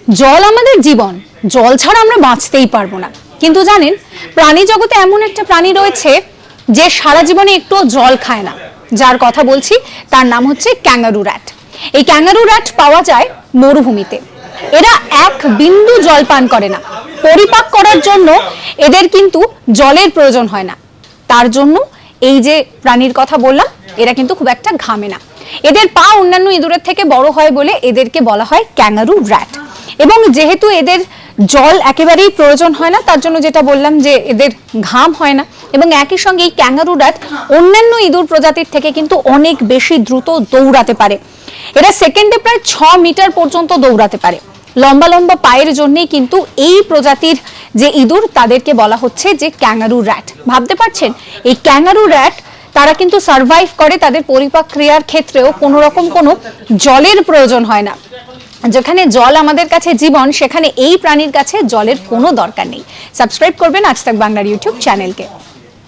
জল আমাদের জীবন, জল ছাড়া আমরা বাঁচতেই পারবো না। কিন্তু জানেন, প্রাণী জগতে এমন একটা প্রাণী রয়েছে যে সারা জীবনে একটুও জল খায় না। যার কথা বলছি তার নাম হচ্ছে ক্যাঙ্গারু র্যাট। এই ক্যাঙ্গারু র্যাট পাওয়া যায় মরুভূমিতে। এরা এক বিন্দু জল পান করে না। পরিপাক করার জন্য এদের কিন্তু জলের প্রয়োজন হয় না। তার জন্য এই যে প্রাণীর কথা বললাম, এরা কিন্তু খুব একটা ঘামে না। এদের পা অন্যান্য ইঁদুরের থেকে বড় হয় বলে এদেরকে বলা হয় ক্যাঙ্গারু র্যাট। এবং যেহেতু এদের জল একেবারেই প্রয়োজন হয় না, তার জন্য যেটা বললাম যে এদের ঘাম হয় না। এবং একই সঙ্গে এই ক্যাঙ্গারু র্যাট অন্যান্য ইঁদুর প্রজাতির থেকে কিন্তু অনেক বেশি দ্রুত দৌড়াতে পারে। এরা সেকেন্ডে প্রায় 6 মিটার পর্যন্ত দৌড়াতে পারে। লম্বা লম্বা পায়ের জন্যই কিন্তু এই প্রজাতির যে ইঁদুর তাদেরকে বলা হচ্ছে যে ক্যাঙ্গারু র্যাট। ভাবতে পারছেন, এই ক্যাঙ্গারু র্যাট তারা কিন্তু সার্ভাইভ করে, তাদের পরিপাক ক্রিয়ার ক্ষেত্রেও কোনো রকম কোনো জলের প্রয়োজন হয় না। যেখানে জল আমাদের কাছে জীবন, সেখানে এই প্রাণীর কাছে জলের কোনো দরকার নেই। সাবস্ক্রাইব করবেন আজ তাক বাংলার ইউটিউব চ্যানেলকে।